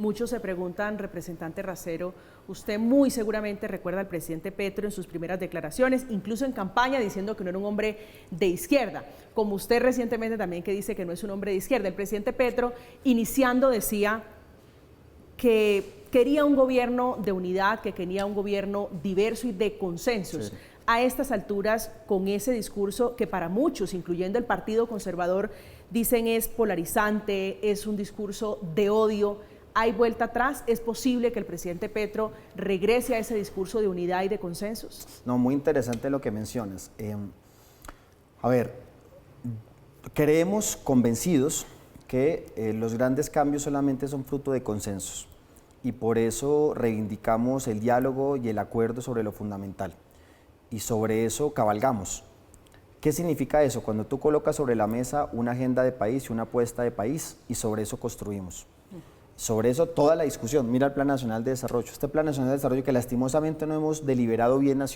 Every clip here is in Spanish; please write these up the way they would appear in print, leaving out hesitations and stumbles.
Muchos se preguntan, representante Racero, usted muy seguramente recuerda al presidente Petro en sus primeras declaraciones, incluso en campaña, diciendo que no era un hombre de izquierda, como usted recientemente también que dice que no es un hombre de izquierda. El presidente Petro, iniciando, decía que quería un gobierno de unidad, que quería un gobierno diverso y de consensos. Sí. A estas alturas, con ese discurso que para muchos, incluyendo el Partido Conservador, dicen es polarizante, es un discurso de odio, ¿hay vuelta atrás? ¿Es posible que el presidente Petro regrese a ese discurso de unidad y de consensos? No, muy interesante lo que mencionas. A ver, creemos convencidos que los grandes cambios solamente son fruto de consensos y por eso reivindicamos el diálogo y el acuerdo sobre lo fundamental y sobre eso cabalgamos. ¿Qué significa eso? Cuando tú colocas sobre la mesa una agenda de país y una apuesta de país y sobre eso construimos. Sobre eso toda la discusión, mira el Plan Nacional de Desarrollo. Este Plan Nacional de Desarrollo que lastimosamente no hemos deliberado bien a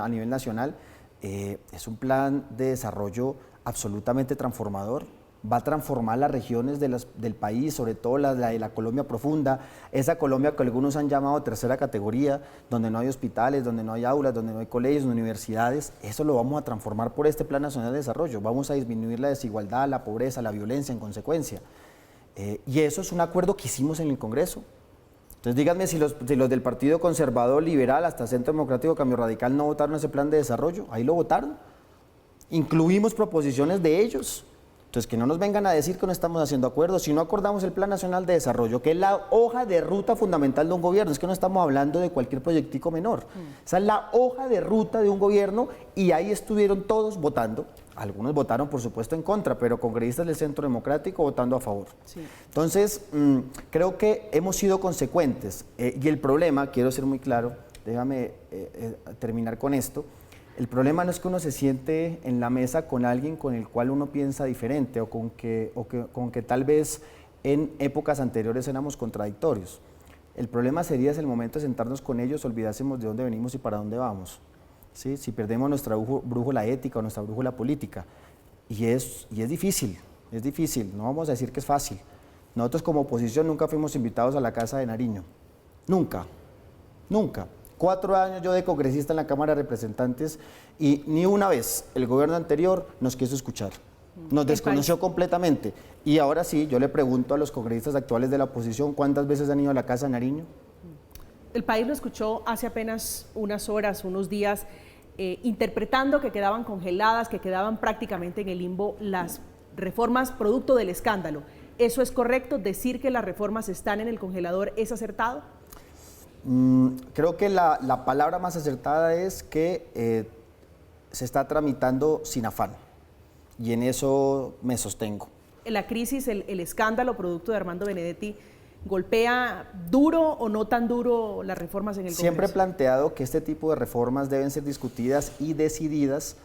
nivel nacional, es un plan de desarrollo absolutamente transformador. Va a transformar las regiones del país, sobre todo la de la Colombia profunda, esa Colombia que algunos han llamado tercera categoría, donde no hay hospitales, donde no hay aulas, donde no hay colegios, universidades. Eso lo vamos a transformar por este Plan Nacional de Desarrollo. Vamos a disminuir la desigualdad, la pobreza, la violencia en consecuencia. Y eso es un acuerdo que hicimos en el Congreso. Entonces díganme si los del Partido Conservador, Liberal, hasta Centro Democrático, Cambio Radical no votaron ese plan de desarrollo. Ahí lo votaron. Incluimos proposiciones de ellos. Entonces, que no nos vengan a decir que no estamos haciendo acuerdos, si no acordamos el Plan Nacional de Desarrollo, que es la hoja de ruta fundamental de un gobierno, es que no estamos hablando de cualquier proyectico menor. Esa es la hoja de ruta de un gobierno y ahí estuvieron todos votando. Algunos votaron, por supuesto, en contra, pero congresistas del Centro Democrático votando a favor. Sí. Entonces, creo que hemos sido consecuentes. Y el problema, quiero ser muy claro, déjame terminar con esto, el problema no es que uno se siente en la mesa con alguien con el cual uno piensa diferente o con que tal vez en épocas anteriores éramos contradictorios. El problema sería el momento de sentarnos con ellos, olvidásemos de dónde venimos y para dónde vamos. ¿Sí? Si perdemos nuestra brújula ética o nuestra brújula política. Y es difícil, no vamos a decir que es fácil. Nosotros como oposición nunca fuimos invitados a la Casa de Nariño, nunca. 4 años yo de congresista en la Cámara de Representantes y ni una vez el gobierno anterior nos quiso escuchar, nos desconoció completamente. Y ahora sí, yo le pregunto a los congresistas actuales de la oposición, ¿cuántas veces han ido a la Casa de Nariño? El país lo escuchó hace apenas unas horas, unos días, interpretando que quedaban congeladas, que quedaban prácticamente en el limbo las reformas producto del escándalo. ¿Eso es correcto? ¿Decir que las reformas están en el congelador es acertado? Creo que la palabra más acertada es que se está tramitando sin afán y en eso me sostengo. La crisis, el escándalo producto de Armando Benedetti, ¿golpea duro o no tan duro las reformas en el Congreso? Siempre he planteado que este tipo de reformas deben ser discutidas y decididas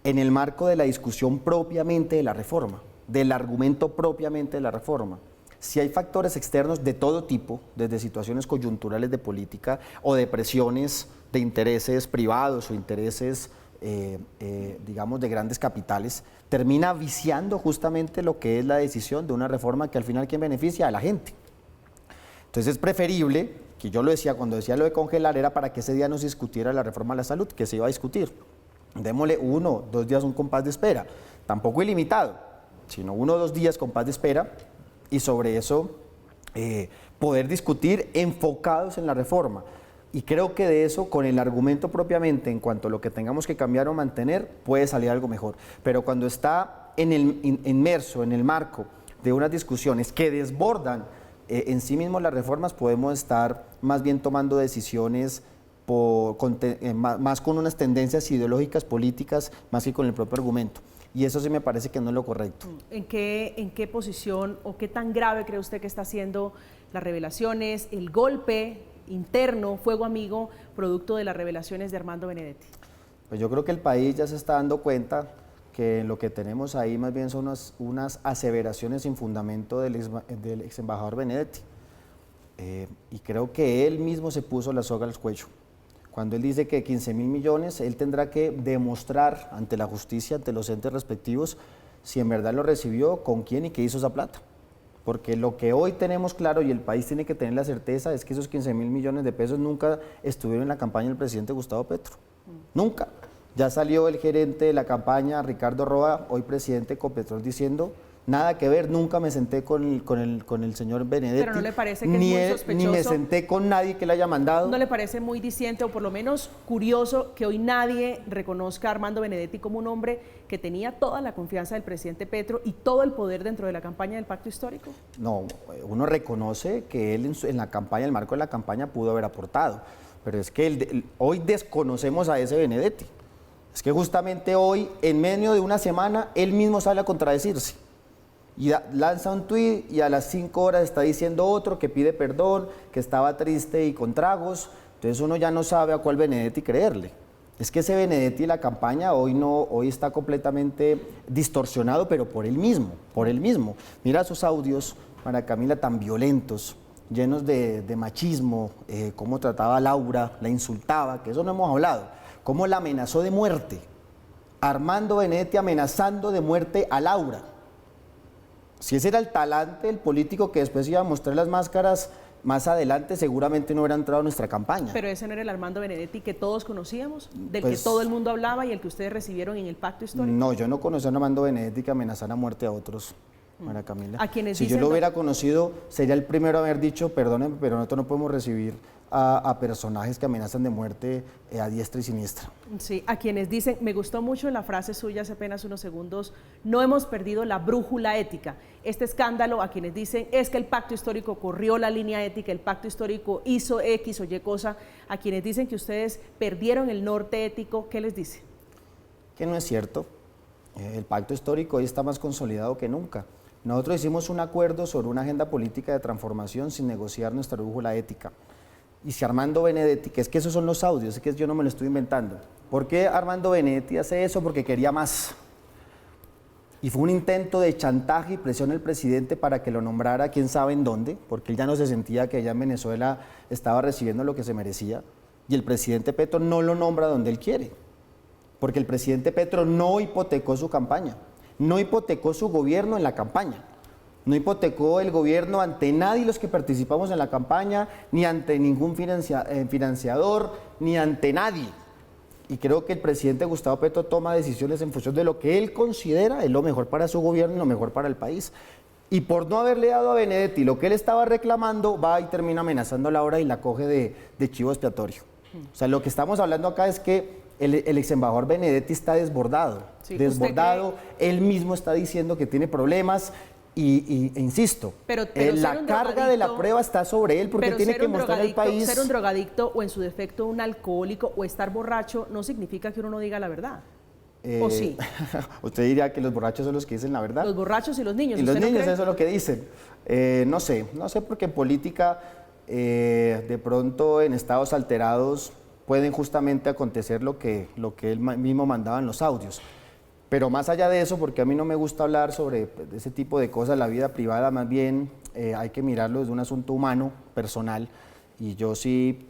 en el marco de la discusión propiamente de la reforma, del argumento propiamente de la reforma. Si hay factores externos de todo tipo, desde situaciones coyunturales de política o de presiones de intereses privados o intereses, digamos, de grandes capitales, termina viciando justamente lo que es la decisión de una reforma que al final ¿quién beneficia? A la gente. Entonces es preferible, que yo lo decía cuando decía lo de congelar, era para que ese día no se discutiera la reforma a la salud, que se iba a discutir. Démosle 1 o 2 días un compás de espera, tampoco ilimitado, sino 1 o 2 días compás de espera, y sobre eso poder discutir enfocados en la reforma. Y creo que de eso, con el argumento propiamente en cuanto a lo que tengamos que cambiar o mantener, puede salir algo mejor. Pero cuando está inmerso en el marco de unas discusiones que desbordan en sí mismos las reformas, podemos estar más bien tomando decisiones más con unas tendencias ideológicas, políticas, más que con el propio argumento. Y eso sí me parece que no es lo correcto. ¿En qué posición o qué tan grave cree usted que está haciendo las revelaciones, el golpe interno, fuego amigo, producto de las revelaciones de Armando Benedetti? Pues yo creo que el país ya se está dando cuenta que lo que tenemos ahí más bien son unas aseveraciones sin fundamento del ex embajador Benedetti. Y creo que él mismo se puso la soga al cuello. Cuando él dice que 15.000 millones, él tendrá que demostrar ante la justicia, ante los entes respectivos, si en verdad lo recibió, con quién y qué hizo esa plata. porque lo que hoy tenemos claro y el país tiene que tener la certeza es que esos 15.000 millones de pesos nunca estuvieron en la campaña del presidente Gustavo Petro, nunca. Ya salió el gerente de la campaña, Ricardo Roa, hoy presidente de Ecopetrol, diciendo nada que ver, nunca me senté con el señor Benedetti. Pero ¿no le parece que es muy sospechoso? Ni me senté con nadie que le haya mandado. ¿No le parece muy diciente o por lo menos curioso que hoy nadie reconozca a Armando Benedetti como un hombre que tenía toda la confianza del presidente Petro y todo el poder dentro de la campaña del Pacto Histórico? No, uno reconoce que él en la campaña, en el marco de la campaña, pudo haber aportado, pero es que hoy desconocemos a ese Benedetti. Es que justamente hoy, en medio de una semana, él mismo sale a contradecirse. Y lanza un tuit y a las 5 horas está diciendo otro que pide perdón, que estaba triste y con tragos. Entonces uno ya no sabe a cuál Benedetti creerle. Es que ese Benedetti, la campaña hoy está completamente distorsionado, pero por él mismo, por él mismo. Mira sus audios, María Camila, tan violentos, llenos de machismo, cómo trataba a Laura, la insultaba, que eso no hemos hablado, cómo la amenazó de muerte. Armando Benedetti amenazando de muerte a Laura. Si ese era el talante del político que después iba a mostrar las máscaras más adelante, seguramente no hubiera entrado a nuestra campaña. Pero ese no era el Armando Benedetti que todos conocíamos, del pues, que todo el mundo hablaba y el que ustedes recibieron en el Pacto Histórico. No, yo no conocía a un Armando Benedetti que amenazara a muerte a otros, María Camila. A quienes si dicen, yo lo hubiera conocido, sería el primero a haber dicho, perdónenme, pero nosotros no podemos recibir a personajes que amenazan de muerte a diestra y siniestra. Sí, a quienes dicen, me gustó mucho la frase suya hace apenas unos segundos, no hemos perdido la brújula ética. Este escándalo, a quienes dicen, es que el Pacto Histórico corrió la línea ética, el Pacto Histórico hizo X o Y cosa, a quienes dicen que ustedes perdieron el norte ético, ¿qué les dice? Que no es cierto. El Pacto Histórico hoy está más consolidado que nunca. Nosotros hicimos un acuerdo sobre una agenda política de transformación sin negociar nuestra brújula ética. Y si Armando Benedetti, que es que esos son los audios, es que yo no me lo estoy inventando. ¿Por qué Armando Benedetti hace eso? Porque quería más. Y fue un intento de chantaje y presión del presidente para que lo nombrara quién sabe en dónde, porque él ya no se sentía que allá en Venezuela estaba recibiendo lo que se merecía. Y el presidente Petro no lo nombra donde él quiere, porque el presidente Petro no hipotecó su campaña, no hipotecó su gobierno en la campaña. No hipotecó el gobierno ante nadie los que participamos en la campaña, ni ante ningún financiador, ni ante nadie. Y creo que el presidente Gustavo Petro toma decisiones en función de lo que él considera es lo mejor para su gobierno y lo mejor para el país. Y por no haberle dado a Benedetti lo que él estaba reclamando, va y termina amenazando a Laura y la coge de chivo expiatorio. O sea, lo que estamos hablando acá es que el ex embajador Benedetti está desbordado. Sí, desbordado, él mismo está diciendo que tiene problemas. E insisto, pero la carga de la prueba está sobre él porque tiene que mostrar al país. Ser un drogadicto o en su defecto un alcohólico o estar borracho no significa que uno no diga la verdad. ¿O sí? ¿Usted diría que los borrachos son los que dicen la verdad? Los borrachos y los niños. Y los niños, eso es lo que dicen. No sé porque en política de pronto en estados alterados pueden justamente acontecer lo que él mismo mandaba en los audios. Pero más allá de eso, porque a mí no me gusta hablar sobre ese tipo de cosas, la vida privada más bien hay que mirarlo desde un asunto humano, personal, y yo sí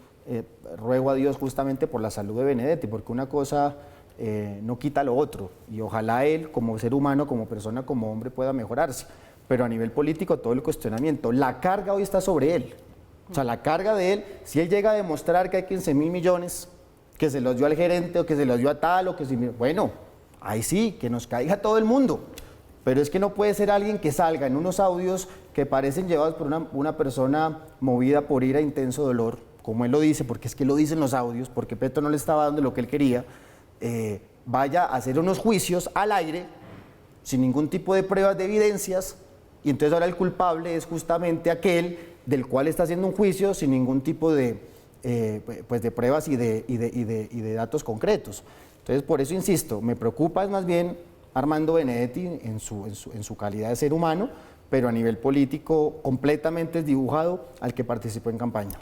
ruego a Dios justamente por la salud de Benedetti, porque una cosa no quita lo otro, y ojalá él como ser humano, como persona, como hombre pueda mejorarse, pero a nivel político todo el cuestionamiento, la carga hoy está sobre él, o sea, la carga de él, si él llega a demostrar que hay 15.000 millones, que se los dio al gerente o que se los dio a tal o que si, bueno, ahí sí, que nos caiga todo el mundo, pero es que no puede ser alguien que salga en unos audios que parecen llevados por una persona movida por ira e intenso dolor, como él lo dice, porque es que lo dicen los audios, porque Petro no le estaba dando lo que él quería, vaya a hacer unos juicios al aire, sin ningún tipo de pruebas de evidencias, y entonces ahora el culpable es justamente aquel del cual está haciendo un juicio sin ningún tipo de pruebas y de datos concretos. Entonces, por eso insisto, me preocupa es más bien Armando Benedetti en su calidad de ser humano, pero a nivel político completamente desdibujado al que participó en campaña.